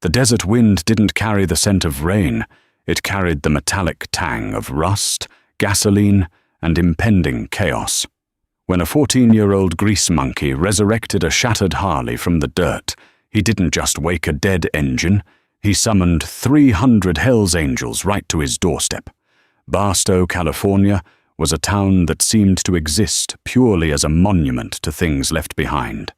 The desert wind didn't carry the scent of rain, it carried the metallic tang of rust, gasoline, and impending chaos. When a 14-year-old grease monkey resurrected a shattered Harley from the dirt, he didn't just wake a dead engine, he summoned 300 Hell's Angels right to his doorstep. Barstow, California, was a town that seemed to exist purely as a monument to things left behind.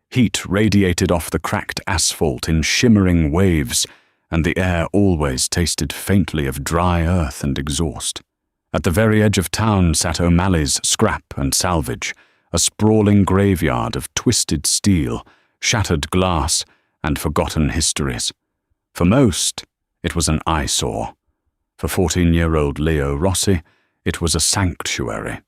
Heat radiated off the cracked asphalt in shimmering waves, and the air always tasted faintly of dry earth and exhaust. At the very edge of town sat O'Malley's Scrap and Salvage, a sprawling graveyard of twisted steel, shattered glass, and forgotten histories. For most, it was an eyesore. For 14-year-old Leo Rossi, it was a sanctuary.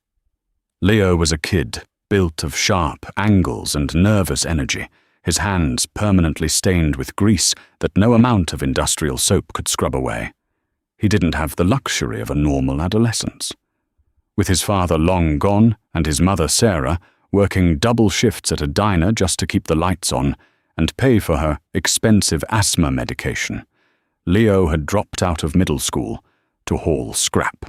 Leo was a kid, built of sharp angles and nervous energy, his hands permanently stained with grease that no amount of industrial soap could scrub away. He didn't have the luxury of a normal adolescence. With his father long gone and his mother Sarah working double shifts at a diner just to keep the lights on and pay for her expensive asthma medication, Leo had dropped out of middle school to haul scrap.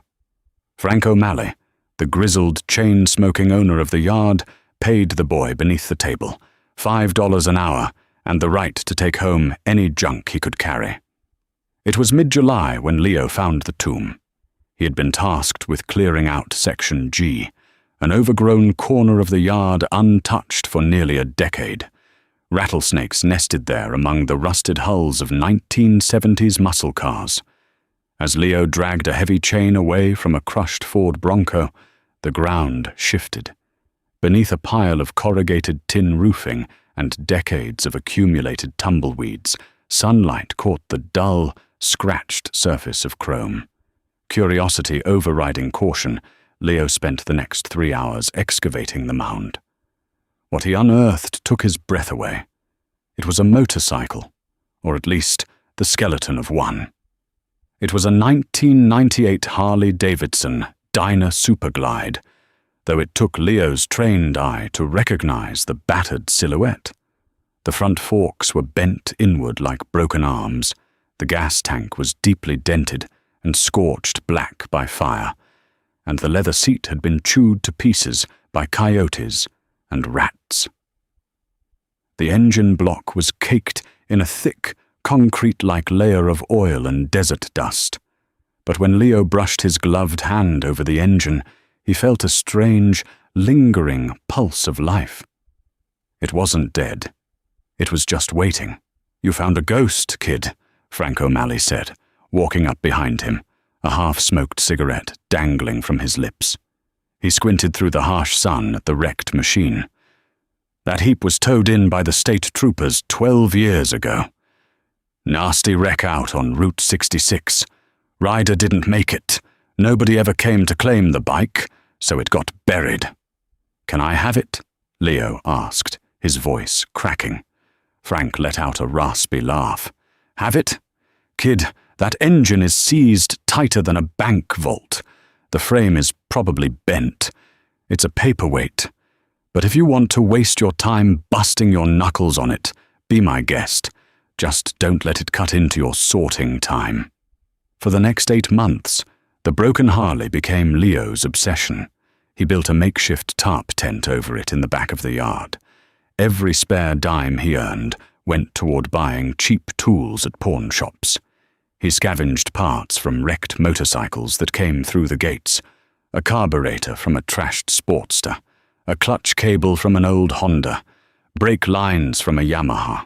Frank O'Malley, the grizzled, chain-smoking owner of the yard, paid the boy beneath the table $5 an hour and the right to take home any junk he could carry. It was mid-July when Leo found the tomb. He had been tasked with clearing out Section G, an overgrown corner of the yard untouched for nearly a decade. Rattlesnakes nested there among the rusted hulls of 1970s muscle cars. As Leo dragged a heavy chain away from a crushed Ford Bronco, the ground shifted. Beneath a pile of corrugated tin roofing and decades of accumulated tumbleweeds, sunlight caught the dull, scratched surface of chrome. Curiosity overriding caution, Leo spent the next 3 hours excavating the mound. What he unearthed took his breath away. It was a motorcycle, or at least the skeleton of one. It was a 1998 Harley-Davidson Dyna Superglide, though it took Leo's trained eye to recognize the battered silhouette. The front forks were bent inward like broken arms. The gas tank was deeply dented and scorched black by fire, and the leather seat had been chewed to pieces by coyotes and rats. The engine block was caked in a thick, concrete-like layer of oil and desert dust. But when Leo brushed his gloved hand over the engine, he felt a strange, lingering pulse of life. It wasn't dead. It was just waiting. "You found a ghost, kid," Frank O'Malley said, walking up behind him, a half-smoked cigarette dangling from his lips. He squinted through the harsh sun at the wrecked machine. "That heap was towed in by the state troopers 12 years ago. Nasty wreck out on Route 66. Rider didn't make it. Nobody ever came to claim the bike, so it got buried." "Can I have it?" Leo asked, his voice cracking. Frank let out a raspy laugh. "Have it? Kid, that engine is seized tighter than a bank vault. The frame is probably bent. It's a paperweight. But if you want to waste your time busting your knuckles on it, be my guest. Just don't let it cut into your sorting time." For the next 8 months, the broken Harley became Leo's obsession. He built a makeshift tarp tent over it in the back of the yard. Every spare dime he earned went toward buying cheap tools at pawn shops. He scavenged parts from wrecked motorcycles that came through the gates, a carburetor from a trashed Sportster, a clutch cable from an old Honda, brake lines from a Yamaha.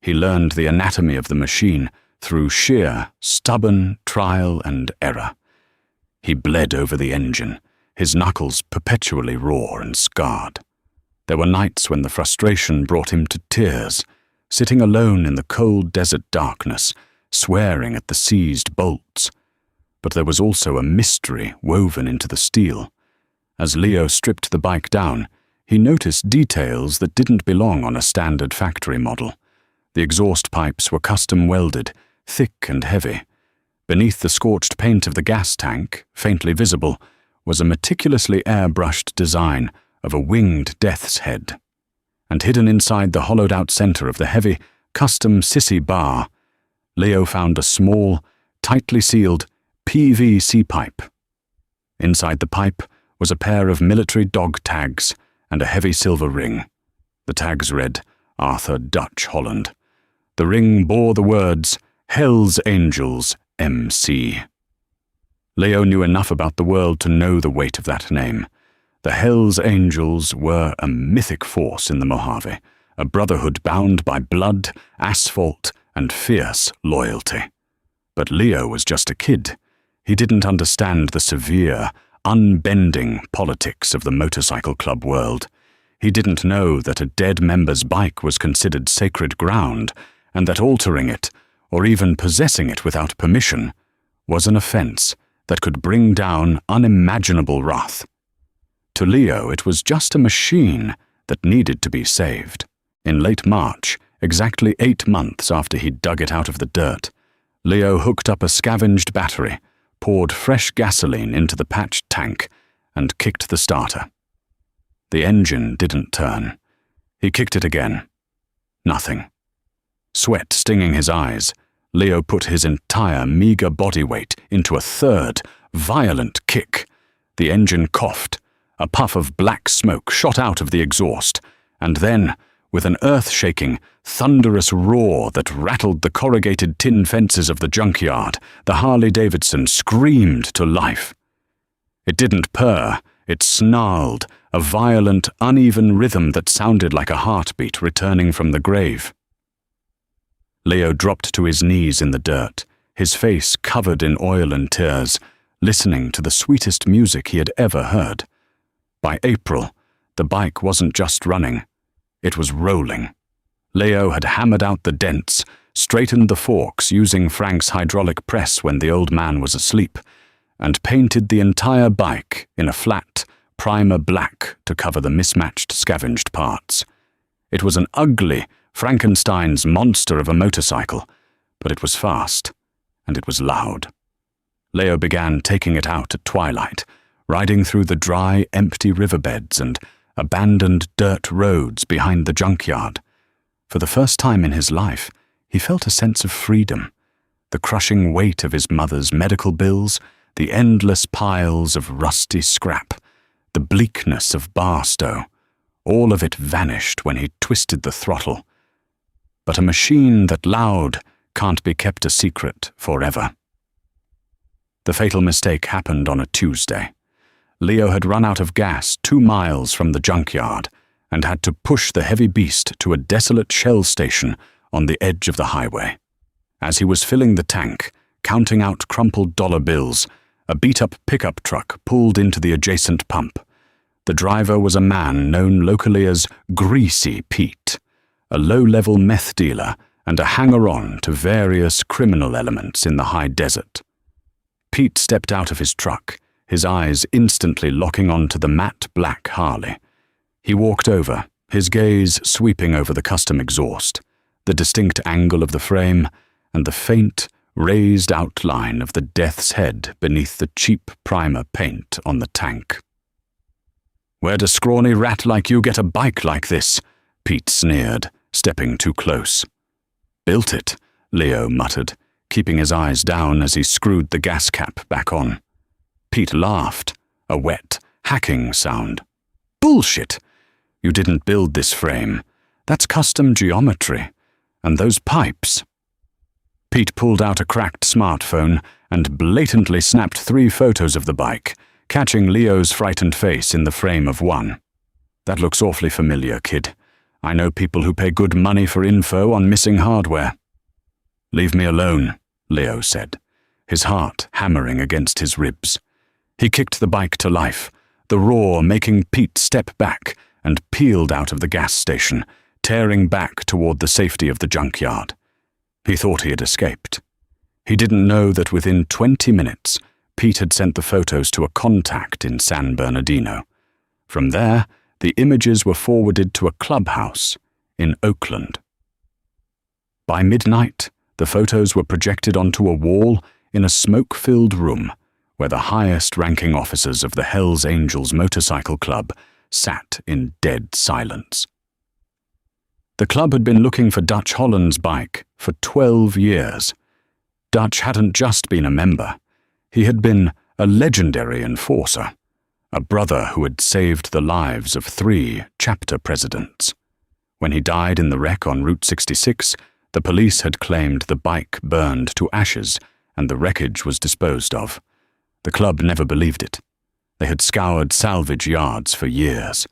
He learned the anatomy of the machine through sheer, stubborn trial and error. He bled over the engine, his knuckles perpetually raw and scarred. There were nights when the frustration brought him to tears, sitting alone in the cold desert darkness, swearing at the seized bolts. But there was also a mystery woven into the steel. As Leo stripped the bike down, he noticed details that didn't belong on a standard factory model. The exhaust pipes were custom welded, thick and heavy. Beneath the scorched paint of the gas tank, faintly visible, was a meticulously airbrushed design of a winged death's head. And hidden inside the hollowed-out center of the heavy, custom sissy bar, Leo found a small, tightly sealed PVC pipe. Inside the pipe was a pair of military dog tags and a heavy silver ring. The tags read, Arthur Dutch Holland. The ring bore the words, Hell's Angels, MC. Leo knew enough about the world to know the weight of that name. The Hell's Angels were a mythic force in the Mojave, a brotherhood bound by blood, asphalt, and fierce loyalty. But Leo was just a kid. He didn't understand the severe, unbending politics of the motorcycle club world. He didn't know that a dead member's bike was considered sacred ground, and that altering it, or even possessing it without permission, was an offense that could bring down unimaginable wrath. To Leo, it was just a machine that needed to be saved. In late March, exactly 8 months after he'd dug it out of the dirt, Leo hooked up a scavenged battery, poured fresh gasoline into the patched tank, and kicked the starter. The engine didn't turn. He kicked it again. Nothing. Sweat stinging his eyes, Leo put his entire meager body weight into a third, violent kick. The engine coughed. A puff of black smoke shot out of the exhaust, and then, with an earth-shaking, thunderous roar that rattled the corrugated tin fences of the junkyard, the Harley-Davidson screamed to life. It didn't purr, it snarled, a violent, uneven rhythm that sounded like a heartbeat returning from the grave. Leo dropped to his knees in the dirt, his face covered in oil and tears, listening to the sweetest music he had ever heard. By April, the bike wasn't just running. It was rolling. Leo had hammered out the dents, straightened the forks using Frank's hydraulic press when the old man was asleep, and painted the entire bike in a flat, primer black to cover the mismatched scavenged parts. It was an ugly, Frankenstein's monster of a motorcycle, but it was fast, and it was loud. Leo began taking it out at twilight, riding through the dry, empty riverbeds and abandoned dirt roads behind the junkyard. For the first time in his life, he felt a sense of freedom. The crushing weight of his mother's medical bills, the endless piles of rusty scrap, the bleakness of Barstow, all of it vanished when he twisted the throttle. But a machine that loud can't be kept a secret forever. The fatal mistake happened on a Tuesday. Leo had run out of gas 2 miles from the junkyard and had to push the heavy beast to a desolate shell station on the edge of the highway. As he was filling the tank, counting out crumpled dollar bills, a beat-up pickup truck pulled into the adjacent pump. The driver was a man known locally as Greasy Pete, a low-level meth dealer and a hanger-on to various criminal elements in the high desert. Pete stepped out of his truck, his eyes instantly locking onto the matte black Harley. He walked over, his gaze sweeping over the custom exhaust, the distinct angle of the frame, and the faint, raised outline of the death's head beneath the cheap primer paint on the tank. "Where'd a scrawny rat like you get a bike like this?" Pete sneered, stepping too close. "Built it," Leo muttered, keeping his eyes down as he screwed the gas cap back on. Pete laughed, a wet, hacking sound. "Bullshit! You didn't build this frame. That's custom geometry. And those pipes." Pete pulled out a cracked smartphone and blatantly snapped 3 photos of the bike, catching Leo's frightened face in the frame of one. "That looks awfully familiar, kid. I know people who pay good money for info on missing hardware." "Leave me alone," Leo said, his heart hammering against his ribs. He kicked the bike to life, the roar making Pete step back, and peeled out of the gas station, tearing back toward the safety of the junkyard. He thought he had escaped. He didn't know that within 20 minutes, Pete had sent the photos to a contact in San Bernardino. From there, the images were forwarded to a clubhouse in Oakland. By midnight, the photos were projected onto a wall in a smoke-filled room where the highest-ranking officers of the Hells Angels Motorcycle Club sat in dead silence. The club had been looking for Dutch Holland's bike for 12 years. Dutch hadn't just been a member. He had been a legendary enforcer, a brother who had saved the lives of 3 chapter presidents. When he died in the wreck on Route 66, the police had claimed the bike burned to ashes and the wreckage was disposed of. The club never believed it. They had scoured salvage yards for years,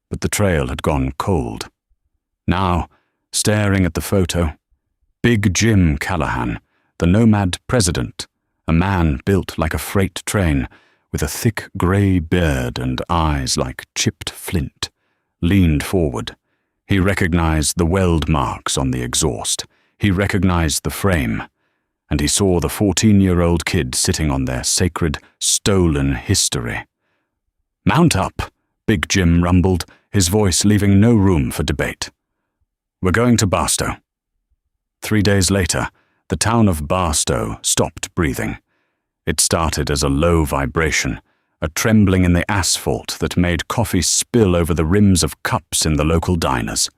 but the trail had gone cold. Now, staring at the photo, Big Jim Callahan, the nomad president, a man built like a freight train, with a thick grey beard and eyes like chipped flint, leaned forward. He recognized the weld marks on the exhaust. He recognized the frame. And he saw the 14-year-old kid sitting on their sacred, stolen history. "Mount up," Big Jim rumbled, his voice leaving no room for debate. "We're going to Barstow." 3 days later, the town of Barstow stopped breathing. It started as a low vibration, a trembling in the asphalt that made coffee spill over the rims of cups in the local diners.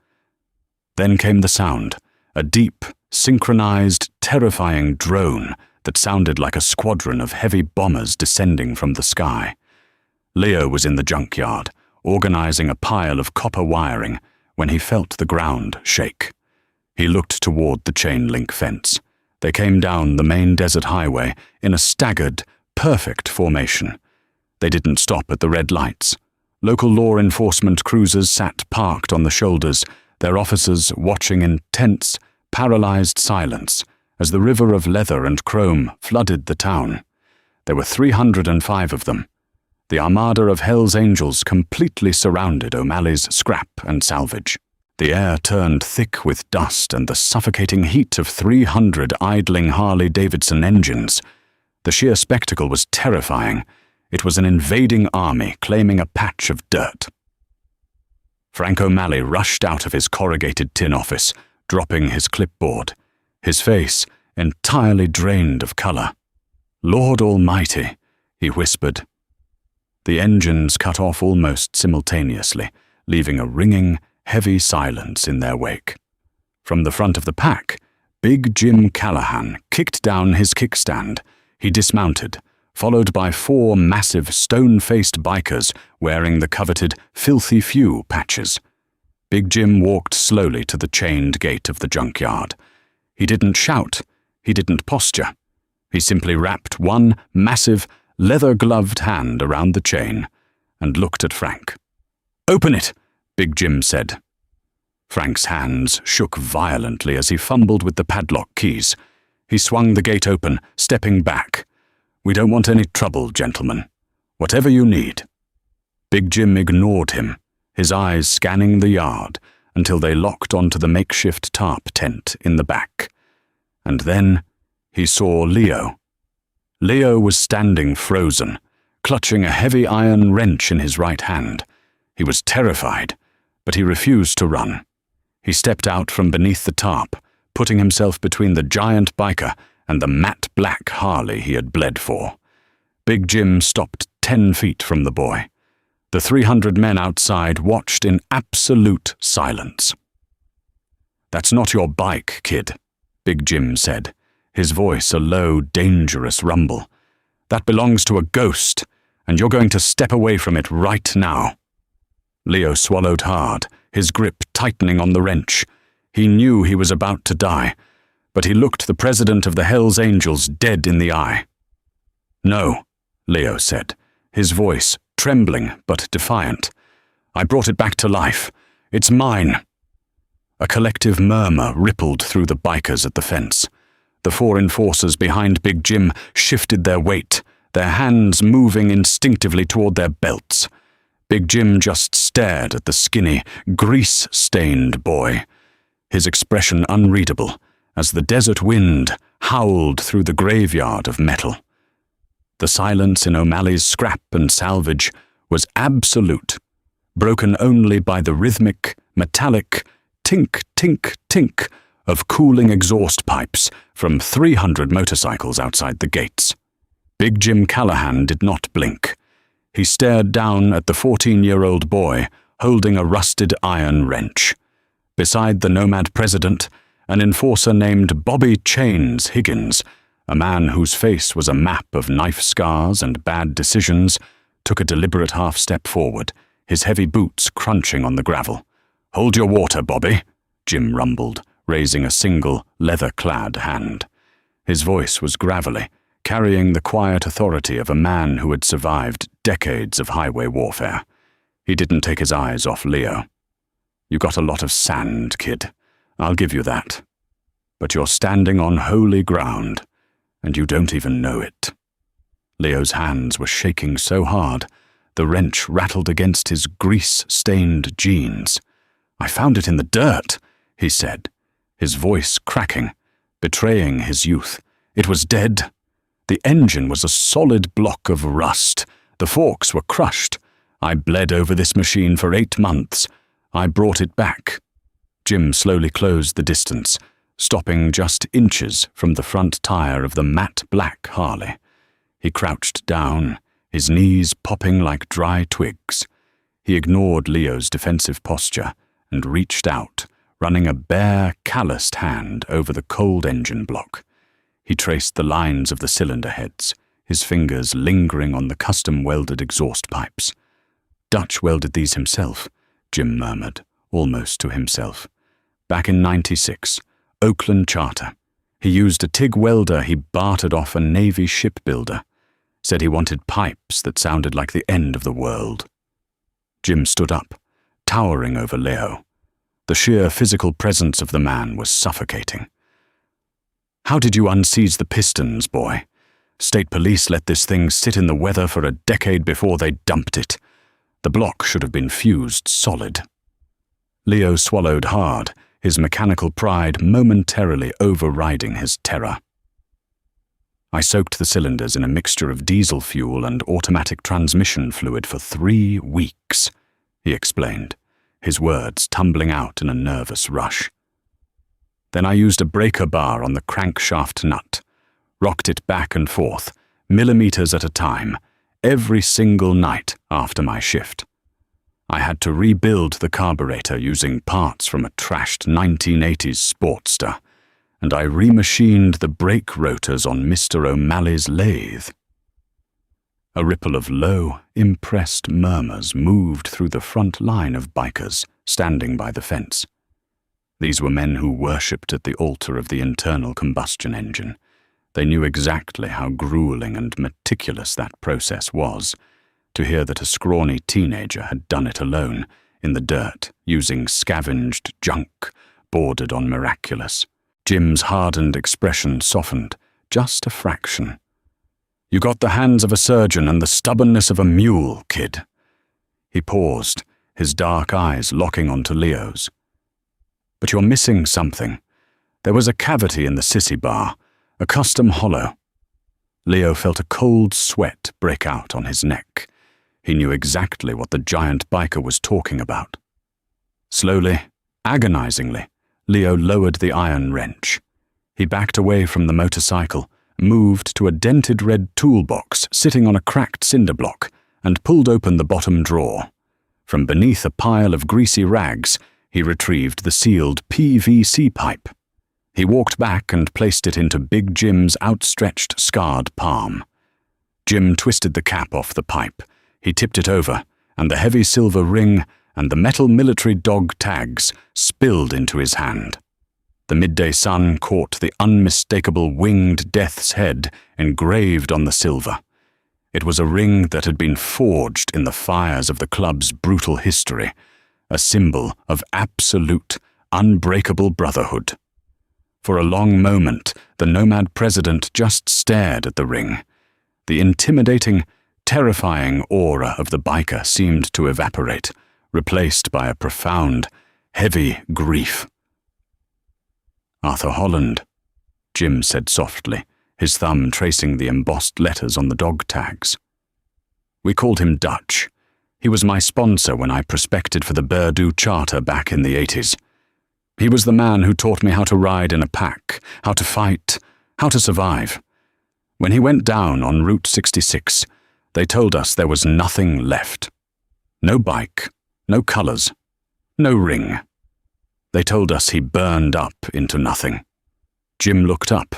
Then came the sound, a deep, synchronized, terrifying drone that sounded like a squadron of heavy bombers descending from the sky. Leo was in the junkyard, organizing a pile of copper wiring, when he felt the ground shake. He looked toward the chain-link fence. They came down the main desert highway in a staggered, perfect formation. They didn't stop at the red lights. Local law enforcement cruisers sat parked on the shoulders, their officers watching in tense, paralyzed silence as the river of leather and chrome flooded the town. There were 305 of them. The armada of Hell's Angels completely surrounded O'Malley's scrap and salvage. The air turned thick with dust and the suffocating heat of 300 idling Harley-Davidson engines. The sheer spectacle was terrifying. It was an invading army claiming a patch of dirt. Frank O'Malley rushed out of his corrugated tin office, dropping his clipboard, his face entirely drained of color. "Lord Almighty," he whispered. The engines cut off almost simultaneously, leaving a ringing, heavy silence in their wake. From the front of the pack, Big Jim Callahan kicked down his kickstand. He dismounted, followed by 4 massive stone-faced bikers wearing the coveted filthy few patches. Big Jim walked slowly to the chained gate of the junkyard. He didn't shout. He didn't posture. He simply wrapped one massive, leather-gloved hand around the chain and looked at Frank. "Open it," Big Jim said. Frank's hands shook violently as he fumbled with the padlock keys. He swung the gate open, stepping back. "We don't want any trouble, gentlemen. Whatever you need." Big Jim ignored him, his eyes scanning the yard until they locked onto the makeshift tarp tent in the back. And then he saw Leo. Leo was standing frozen, clutching a heavy iron wrench in his right hand. He was terrified, but he refused to run. He stepped out from beneath the tarp, putting himself between the giant biker and the matte black Harley he had bled for. Big Jim stopped 10 feet from the boy. The 300 men outside watched in absolute silence. "That's not your bike, kid," Big Jim said, his voice a low, dangerous rumble. "That belongs to a ghost, and you're going to step away from it right now." Leo swallowed hard, his grip tightening on the wrench. He knew he was about to die, but he looked the president of the Hells Angels dead in the eye. "No," Leo said, his voice trembling but defiant. "I brought it back to life. It's mine." A collective murmur rippled through the bikers at the fence. The 4 enforcers behind Big Jim shifted their weight, their hands moving instinctively toward their belts. Big Jim just stared at the skinny, grease-stained boy, his expression unreadable as the desert wind howled through the graveyard of metal. The silence in O'Malley's scrap and salvage was absolute, broken only by the rhythmic, metallic tink, tink, tink of cooling exhaust pipes from 300 motorcycles outside the gates. Big Jim Callahan did not blink. He stared down at the 14-year-old boy holding a rusted iron wrench. Beside the nomad president, an enforcer named Bobby Chains Higgins, a man whose face was a map of knife scars and bad decisions, took a deliberate half-step forward, his heavy boots crunching on the gravel. "Hold your water, Bobby," Jim rumbled, raising a single, leather-clad hand. His voice was gravelly, carrying the quiet authority of a man who had survived decades of highway warfare. He didn't take his eyes off Leo. "You got a lot of sand, kid. I'll give you that. But you're standing on holy ground, and you don't even know it." Leo's hands were shaking so hard, the wrench rattled against his grease-stained jeans. "I found it in the dirt," he said, his voice cracking, betraying his youth. "It was dead. The engine was a solid block of rust. The forks were crushed. I bled over this machine for 8 months. I brought it back." Jim slowly closed the distance, stopping just inches from the front tire of the matte black Harley. He crouched down, his knees popping like dry twigs. He ignored Leo's defensive posture and reached out, running a bare, calloused hand over the cold engine block. He traced the lines of the cylinder heads, his fingers lingering on the custom-welded exhaust pipes. "Dutch welded these himself," Jim murmured, almost to himself. "Back in '96, Oakland charter. He used a TIG welder he bartered off a Navy shipbuilder. Said he wanted pipes that sounded like the end of the world." Jim stood up, towering over Leo. The sheer physical presence of the man was suffocating. "How did you unseize the pistons, boy? State police let this thing sit in the weather for a decade before they dumped it. The block should have been fused solid." Leo swallowed hard, his mechanical pride momentarily overriding his terror. "I soaked the cylinders in a mixture of diesel fuel and automatic transmission fluid for 3 weeks, he explained, his words tumbling out in a nervous rush. "Then I used a breaker bar on the crankshaft nut, rocked it back and forth, millimeters at a time, every single night after my shift. I had to rebuild the carburetor using parts from a trashed 1980s Sportster, and I remachined the brake rotors on Mr. O'Malley's lathe." A ripple of low, impressed murmurs moved through the front line of bikers standing by the fence. These were men who worshipped at the altar of the internal combustion engine. They knew exactly how grueling and meticulous that process was. To hear that a scrawny teenager had done it alone, in the dirt, using scavenged junk, bordered on miraculous. Jim's hardened expression softened, just a fraction. "You got the hands of a surgeon and the stubbornness of a mule, kid." He paused, his dark eyes locking onto Leo's. "But you're missing something. There was a cavity in the sissy bar, a custom hollow." Leo felt a cold sweat break out on his neck. He knew exactly what the giant biker was talking about. Slowly, agonizingly, Leo lowered the iron wrench. He backed away from the motorcycle, moved to a dented red toolbox sitting on a cracked cinder block, and pulled open the bottom drawer. From beneath a pile of greasy rags, he retrieved the sealed PVC pipe. He walked back and placed it into Big Jim's outstretched, scarred palm. Jim twisted the cap off the pipe. He tipped it over, and the heavy silver ring and the metal military dog tags spilled into his hand. The midday sun caught the unmistakable winged death's head engraved on the silver. It was a ring that had been forged in the fires of the club's brutal history, a symbol of absolute, unbreakable brotherhood. For a long moment, the nomad president just stared at the ring. The intimidating, terrifying aura of the biker seemed to evaporate, replaced by a profound, heavy grief. "Arthur Holland," Jim said softly, his thumb tracing the embossed letters on the dog tags. "We called him Dutch. He was my sponsor when I prospected for the Barstow charter back in the 80s. He was the man who taught me how to ride in a pack, how to fight, how to survive. When he went down on Route 66, they told us there was nothing left. No bike, no colors, no ring. They told us he burned up into nothing. Jim looked up,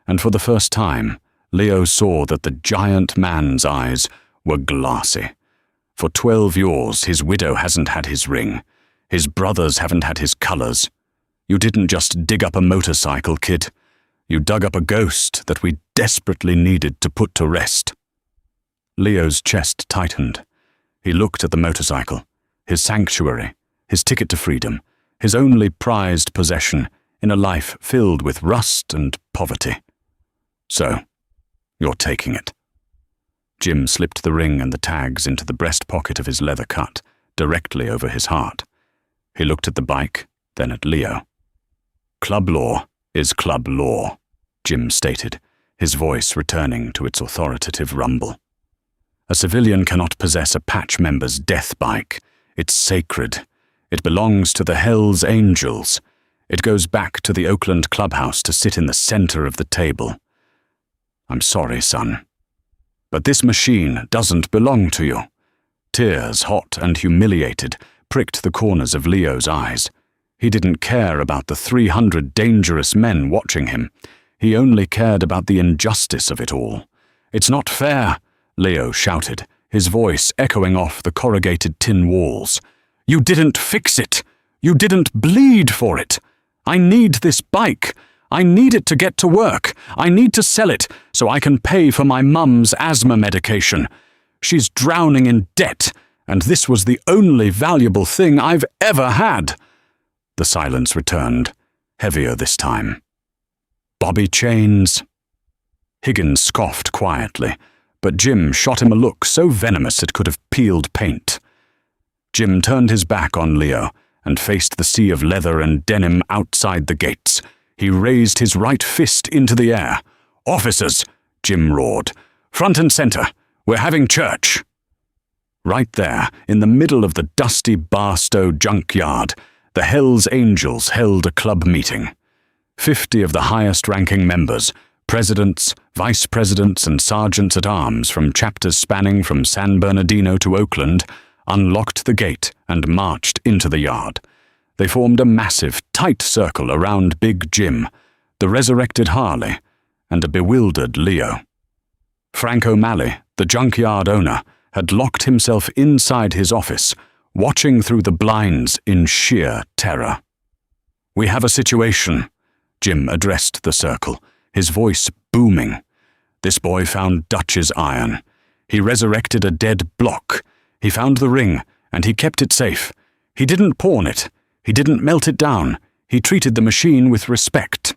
and for the first time, Leo saw that the giant man's eyes were glassy. For 12 years, his widow hasn't had his ring. His brothers haven't had his colors. You didn't just dig up a motorcycle, kid. You dug up a ghost that we desperately needed to put to rest. Leo's chest tightened. He looked at the motorcycle, his sanctuary, his ticket to freedom, his only prized possession in a life filled with rust and poverty. So, you're taking it. Jim slipped the ring and the tags into the breast pocket of his leather cut, directly over his heart. He looked at the bike, then at Leo. Club law is club law, Jim stated, his voice returning to its authoritative rumble. A civilian cannot possess a patch member's death bike. It's sacred. It belongs to the Hells Angels. It goes back to the Oakland clubhouse to sit in the center of the table. I'm sorry, son, but this machine doesn't belong to you. Tears, hot and humiliated, pricked the corners of Leo's eyes. He didn't care about the 300 dangerous men watching him. He only cared about the injustice of it all. It's not fair, Leo shouted, his voice echoing off the corrugated tin walls. You didn't fix it. You didn't bleed for it. I need this bike. I need it to get to work. I need to sell it so I can pay for my mum's asthma medication. She's drowning in debt, and this was the only valuable thing I've ever had. The silence returned, heavier this time. Bobby chains. Higgins scoffed quietly, but Jim shot him a look so venomous it could have peeled paint. Jim turned his back on Leo and faced the sea of leather and denim outside the gates. He raised his right fist into the air. Officers, Jim roared. Front and center. We're having church. Right there, in the middle of the dusty Barstow junkyard, the Hells Angels held a club meeting. 50 of the highest-ranking members, presidents, vice presidents, and sergeants-at-arms from chapters spanning from San Bernardino to Oakland, unlocked the gate and marched into the yard. They formed a massive, tight circle around Big Jim, the resurrected Harley, and a bewildered Leo. Frank O'Malley, the junkyard owner, had locked himself inside his office, watching through the blinds in sheer terror. We have a situation, Jim addressed the circle, his voice booming. This boy found Dutch's iron. He resurrected a dead block. He found the ring, and he kept it safe. He didn't pawn it. He didn't melt it down. He treated the machine with respect.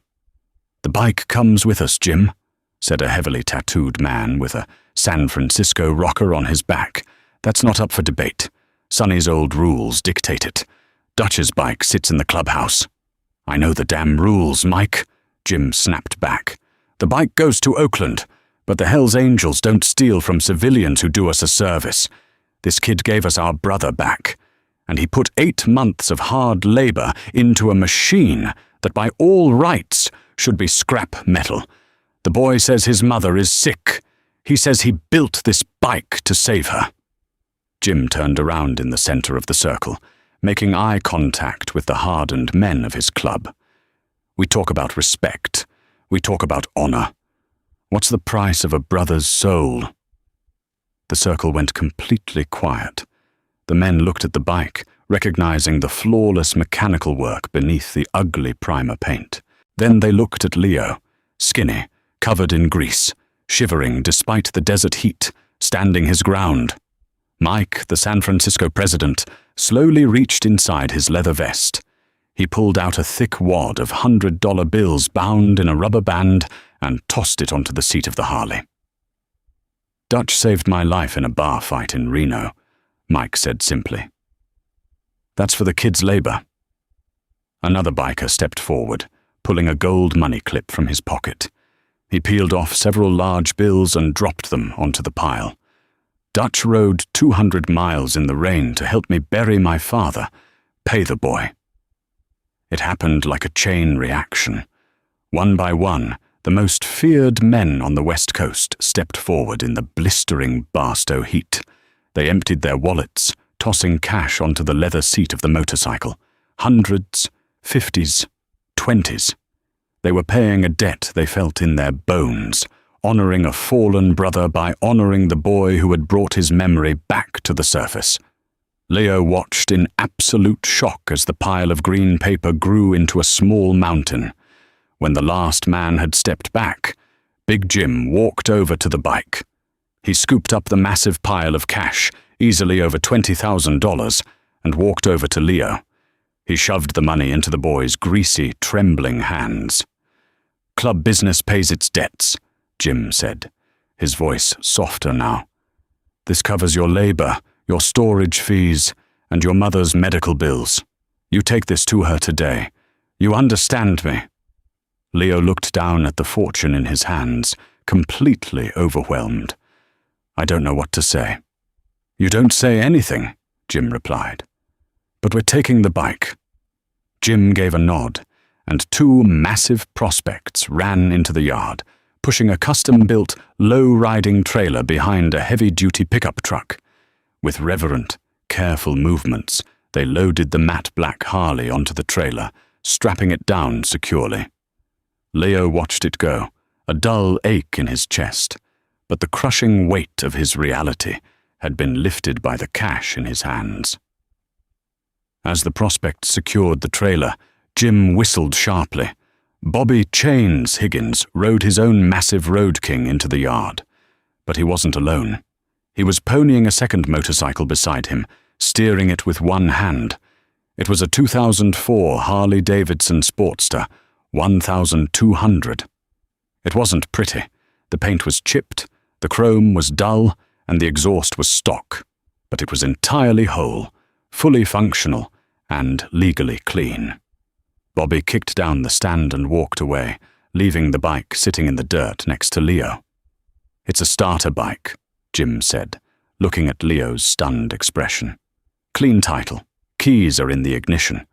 The bike comes with us, Jim, said a heavily tattooed man with a San Francisco rocker on his back. That's not up for debate. Sonny's old rules dictate it. Dutch's bike sits in the clubhouse. I know the damn rules, Mike, Jim snapped back. The bike goes to Oakland, but the Hells Angels don't steal from civilians who do us a service. This kid gave us our brother back, and he put 8 months of hard labor into a machine that by all rights should be scrap metal. The boy says his mother is sick. He says he built this bike to save her. Jim turned around in the center of the circle, making eye contact with the hardened men of his club. We talk about respect. We talk about honor. What's the price of a brother's soul? The circle went completely quiet. The men looked at the bike, recognizing the flawless mechanical work beneath the ugly primer paint. Then they looked at Leo, skinny, covered in grease, shivering despite the desert heat, standing his ground. Mike, the San Francisco president, slowly reached inside his leather vest. He pulled out a thick wad of $100 bills bound in a rubber band and tossed it onto the seat of the Harley. Dutch saved my life in a bar fight in Reno, Mike said simply. That's for the kid's labor. Another biker stepped forward, pulling a gold money clip from his pocket. He peeled off several large bills and dropped them onto the pile. Dutch rode 200 miles in the rain to help me bury my father. Pay the boy. It happened like a chain reaction. One by one, the most feared men on the West Coast stepped forward in the blistering Barstow heat. They emptied their wallets, tossing cash onto the leather seat of the motorcycle. Hundreds, 50s, 20s. They were paying a debt they felt in their bones, honoring a fallen brother by honoring the boy who had brought his memory back to the surface. Leo watched in absolute shock as the pile of green paper grew into a small mountain. When the last man had stepped back, Big Jim walked over to the bike. He scooped up the massive pile of cash, easily over $20,000, and walked over to Leo. He shoved the money into the boy's greasy, trembling hands. "Club business pays its debts," Jim said, his voice softer now. "This covers your labor, your storage fees, and your mother's medical bills. You take this to her today. You understand me?" Leo looked down at the fortune in his hands, completely overwhelmed. "I don't know what to say." "You don't say anything," Jim replied. "But we're taking the bike." Jim gave a nod, and two massive prospects ran into the yard, pushing a custom-built, low-riding trailer behind a heavy-duty pickup truck. With reverent, careful movements, they loaded the matte black Harley onto the trailer, strapping it down securely. Leo watched it go, a dull ache in his chest, but the crushing weight of his reality had been lifted by the cash in his hands. As the prospects secured the trailer, Jim whistled sharply. Bobby Chains Higgins rode his own massive Road King into the yard. But he wasn't alone. He was ponying a second motorcycle beside him, steering it with one hand. It was a 2004 Harley-Davidson Sportster, 1200. It wasn't pretty. The paint was chipped, the chrome was dull, and the exhaust was stock. But it was entirely whole, fully functional, and legally clean. Bobby kicked down the stand and walked away, leaving the bike sitting in the dirt next to Leo. "It's a starter bike," Jim said, looking at Leo's stunned expression. "Clean title. Keys are in the ignition.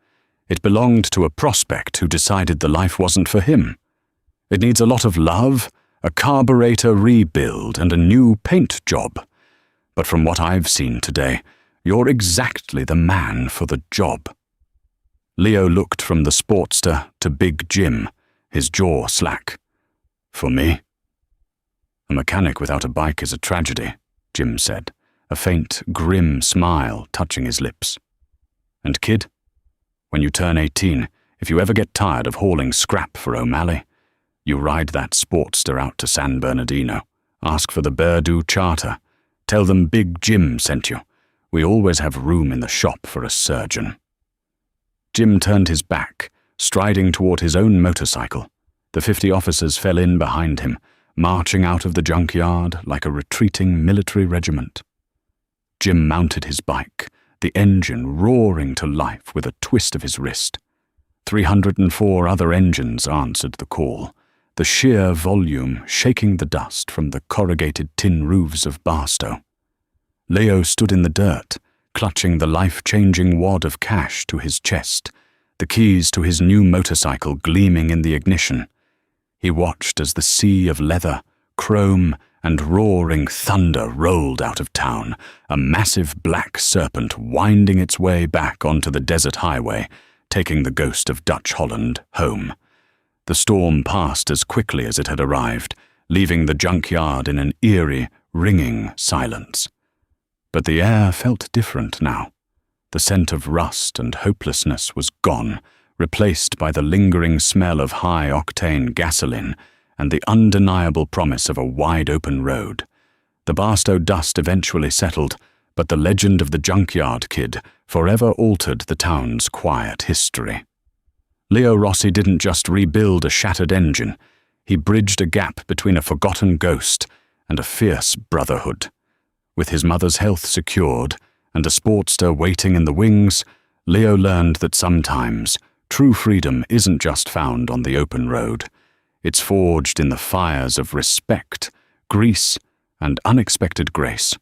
It belonged to a prospect who decided the life wasn't for him. It needs a lot of love, a carburetor rebuild, and a new paint job. But from what I've seen today, you're exactly the man for the job." Leo looked from the Sportster to Big Jim, his jaw slack. "For me?" "A mechanic without a bike is a tragedy," Jim said, a faint, grim smile touching his lips. "And kid, when you turn 18, if you ever get tired of hauling scrap for O'Malley, you ride that Sportster out to San Bernardino, ask for the Burdu charter, tell them Big Jim sent you. We always have room in the shop for a surgeon." Jim turned his back, striding toward his own motorcycle. The 50 officers fell in behind him, marching out of the junkyard like a retreating military regiment. Jim mounted his bike, the engine roaring to life with a twist of his wrist. 304 other engines answered the call, the sheer volume shaking the dust from the corrugated tin roofs of Barstow. Leo stood in the dirt, clutching the life-changing wad of cash to his chest, the keys to his new motorcycle gleaming in the ignition. He watched as the sea of leather, chrome, and roaring thunder rolled out of town, a massive black serpent winding its way back onto the desert highway, taking the ghost of Dutch Holland home. The storm passed as quickly as it had arrived, leaving the junkyard in an eerie, ringing silence. But the air felt different now. The scent of rust and hopelessness was gone, replaced by the lingering smell of high-octane gasoline and the undeniable promise of a wide-open road. The Barstow dust eventually settled, but the legend of the Junkyard Kid forever altered the town's quiet history. Leo Rossi didn't just rebuild a shattered engine. He bridged a gap between a forgotten ghost and a fierce brotherhood. With his mother's health secured and a Sportster waiting in the wings, Leo learned that sometimes true freedom isn't just found on the open road. It's forged in the fires of respect, grease, and unexpected grace.